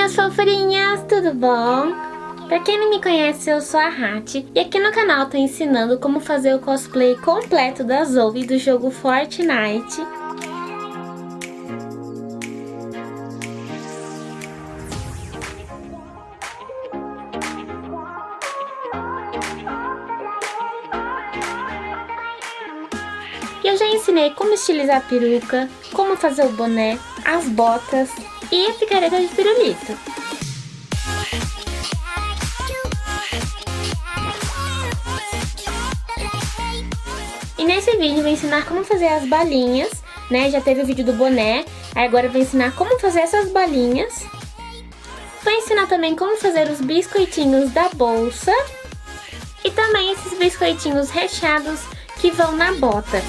minhas fofurinhas, tudo bom? Pra quem não me conhece, eu sou a Hath e aqui no canal tô ensinando como fazer o cosplay completo da Zoe do jogo Fortnite. E eu já ensinei como estilizar a peruca, como fazer o boné, as botas e a picareta de pirulito. E nesse vídeo eu vou ensinar como fazer as balinhas, né? Já teve o vídeo do boné, aí agora eu vou ensinar como fazer essas balinhas. Vou ensinar também como fazer os biscoitinhos da bolsa e também esses biscoitinhos recheados que vão na bota.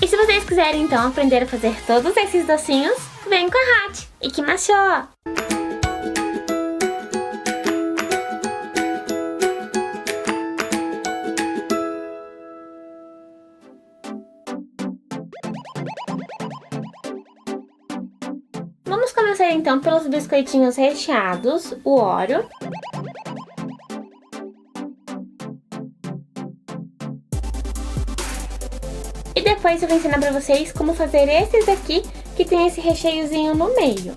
E se vocês quiserem então aprender a fazer todos esses docinhos, vem com a Hath! Ikimashou! Vamos começar então pelos biscoitinhos recheados, o Oreo. E depois eu vou ensinar pra vocês como fazer esses aqui, que tem esse recheiozinho no meio.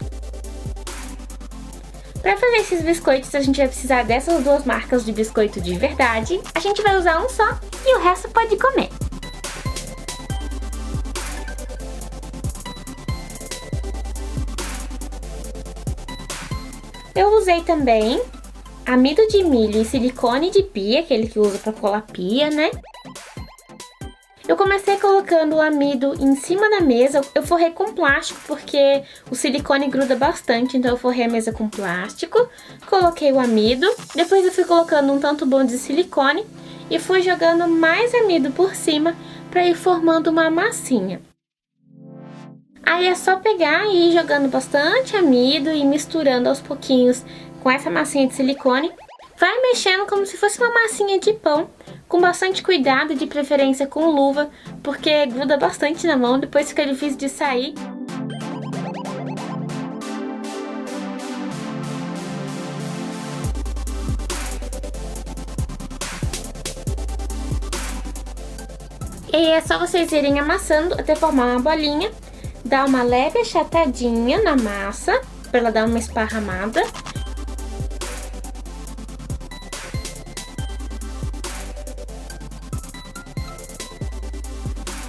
Para fazer esses biscoitos, a gente vai precisar dessas duas marcas de biscoito de verdade. A gente vai usar um só e o resto pode comer. Eu usei também amido de milho e silicone de pia, aquele que usa para colar pia, né? Eu comecei colocando o amido em cima da mesa, eu forrei com plástico porque o silicone gruda bastante, então eu forrei a mesa com plástico, coloquei o amido, depois eu fui colocando um tanto bom de silicone e fui jogando mais amido por cima para ir formando uma massinha. Aí é só pegar e ir jogando bastante amido e misturando aos pouquinhos com essa massinha de silicone. Vai mexendo como se fosse uma massinha de pão, com bastante cuidado, de preferência com luva, porque gruda bastante na mão, depois fica difícil de sair. E é só vocês irem amassando até formar uma bolinha, dar uma leve achatadinha na massa, para ela dar uma esparramada.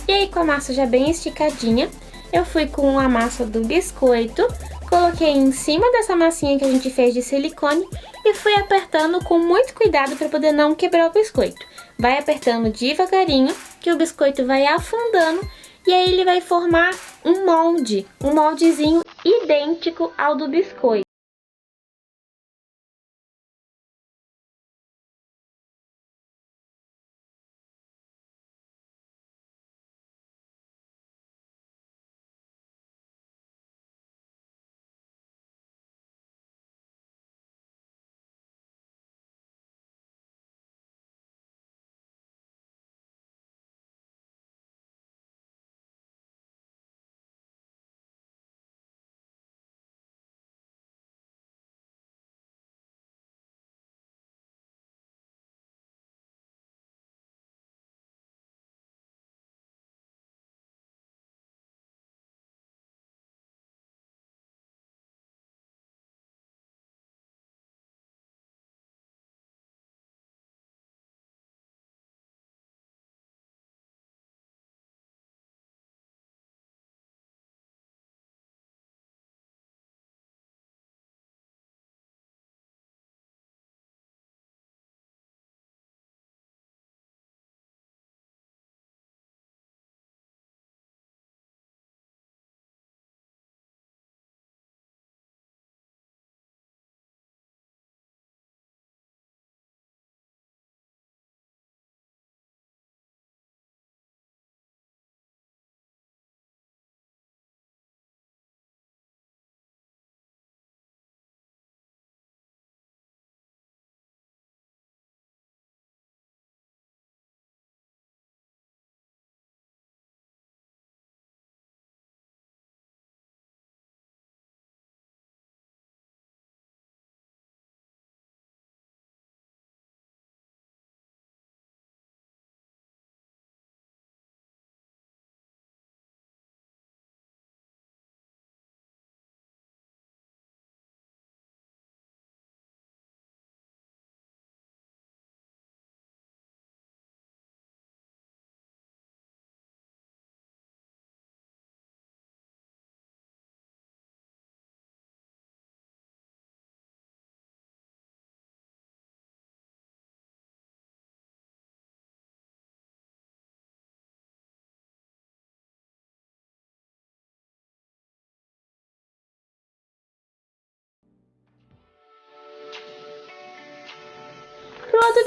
E aí, com a massa já bem esticadinha, eu fui com a massa do biscoito, coloquei em cima dessa massinha que a gente fez de silicone e fui apertando com muito cuidado para poder não quebrar o biscoito. Vai apertando devagarinho, que o biscoito vai afundando e aí ele vai formar um moldezinho idêntico ao do biscoito.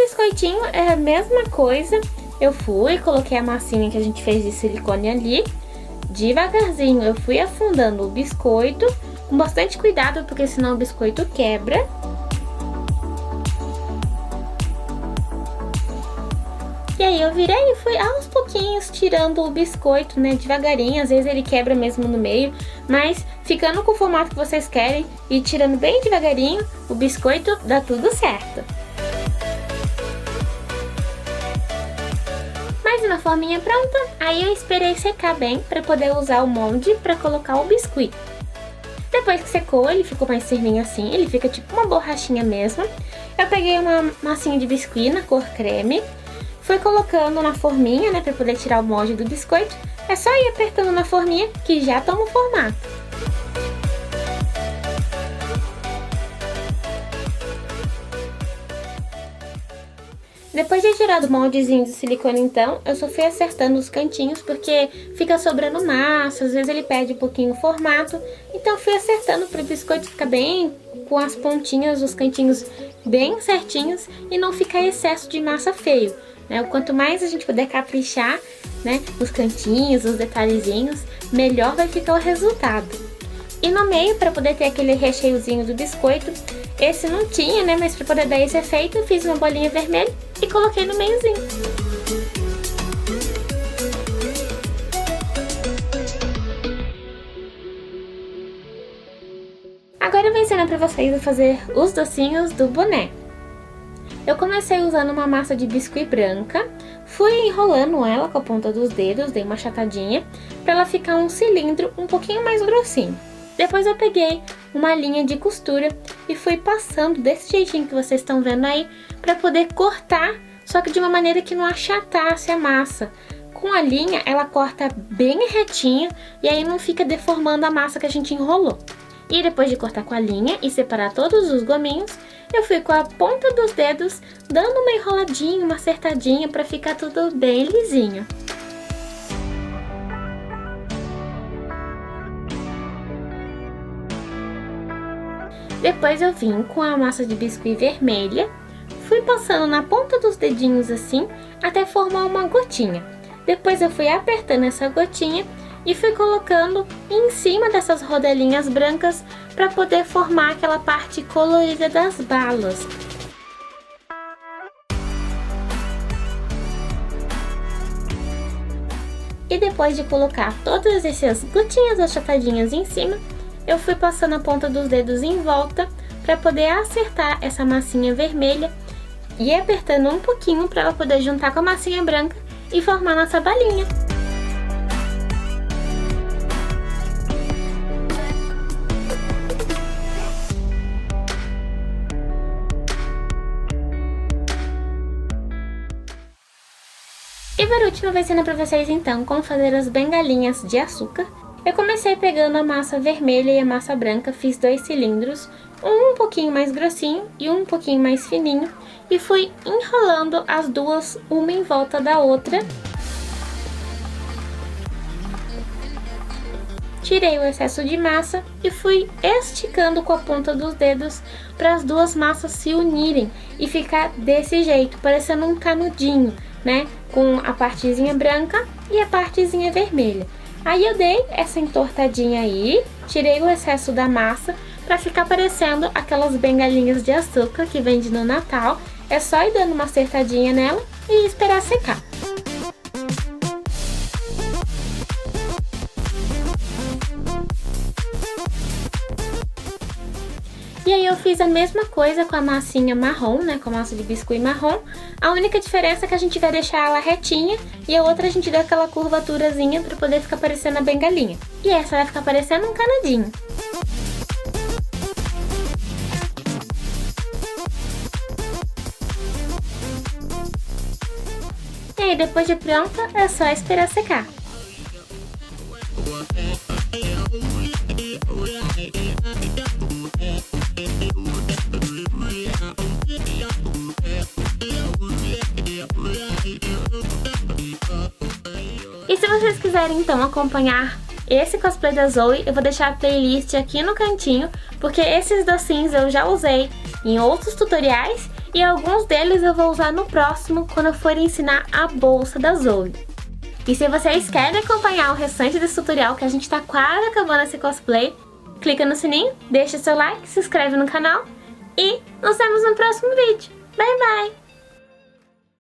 biscoitinho é a mesma coisa. Eu coloquei a massinha que a gente fez de silicone ali. Devagarzinho eu fui afundando o biscoito, com bastante cuidado, porque senão o biscoito quebra. E aí eu virei e fui aos pouquinhos tirando o biscoito, né, devagarinho. Às vezes ele quebra mesmo no meio, mas ficando com o formato que vocês querem e tirando bem devagarinho o biscoito, dá tudo certo. Mais uma forminha pronta, aí eu esperei secar bem para poder usar o molde para colocar o biscuit. Depois que secou, ele ficou mais firminho assim, ele fica tipo uma borrachinha mesmo. Eu peguei uma massinha de biscuit na cor creme, fui colocando na forminha, né, para poder tirar o molde do biscoito. É só ir apertando na forminha que já toma o formato. Depois de tirar o moldezinho de silicone, então, eu só fui acertando os cantinhos, porque fica sobrando massa, às vezes ele perde um pouquinho o formato. Então eu fui acertando para o biscoito ficar bem com as pontinhas, os cantinhos bem certinhos e não ficar excesso de massa feio, né? Quanto mais a gente puder caprichar, né, os cantinhos, os detalhezinhos, melhor vai ficar o resultado. E no meio, para poder ter aquele recheiozinho do biscoito, esse não tinha, né, mas para poder dar esse efeito, eu fiz uma bolinha vermelha e coloquei no meiozinho. Agora eu vou ensinar para vocês a fazer os docinhos do boné. Eu comecei usando uma massa de biscuit branca, fui enrolando ela com a ponta dos dedos, dei uma achatadinha, para ela ficar um cilindro um pouquinho mais grossinho. Depois eu peguei uma linha de costura e fui passando desse jeitinho que vocês estão vendo aí, para poder cortar, só que de uma maneira que não achatasse a massa. Com a linha ela corta bem retinha e aí não fica deformando a massa que a gente enrolou. E depois de cortar com a linha e separar todos os gominhos, eu fui com a ponta dos dedos dando uma enroladinha, uma acertadinha para ficar tudo bem lisinho. Depois eu vim com a massa de biscuit vermelha, fui passando na ponta dos dedinhos assim, até formar uma gotinha. Depois eu fui apertando essa gotinha e fui colocando em cima dessas rodelinhas brancas para poder formar aquela parte colorida das balas. E depois de colocar todas essas gotinhas achatadinhas em cima, eu fui passando a ponta dos dedos em volta para poder acertar essa massinha vermelha e apertando um pouquinho para ela poder juntar com a massinha branca e formar nossa balinha. E por último eu vou ensinar para vocês então como fazer as bengalinhas de açúcar. Eu comecei pegando a massa vermelha e a massa branca, fiz 2 cilindros, um pouquinho mais grossinho e um pouquinho mais fininho, e fui enrolando as duas, uma em volta da outra. Tirei o excesso de massa e fui esticando com a ponta dos dedos para as duas massas se unirem e ficar desse jeito, parecendo um canudinho, né? Com a partezinha branca e a partezinha vermelha. Aí eu dei essa entortadinha aí, tirei o excesso da massa para ficar parecendo aquelas bengalinhas de açúcar que vende no Natal. É só ir dando uma acertadinha nela e esperar secar. E aí eu fiz a mesma coisa com a massinha marrom, né, com a massa de biscuit marrom. A única diferença é que a gente vai deixar ela retinha e a outra a gente dá aquela curvaturazinha para poder ficar parecendo a bengalinha. E essa vai ficar parecendo um canudinho. E aí depois de pronta é só esperar secar. E se vocês quiserem então acompanhar esse cosplay da Zoe, eu vou deixar a playlist aqui no cantinho, porque esses docinhos eu já usei em outros tutoriais E alguns deles eu vou usar no próximo, quando eu for ensinar a bolsa da Zoe. E se vocês querem acompanhar o restante desse tutorial, que a gente tá quase acabando esse cosplay, clica no sininho, deixa seu like, se inscreve no canal e nos vemos no próximo vídeo. Bye, bye!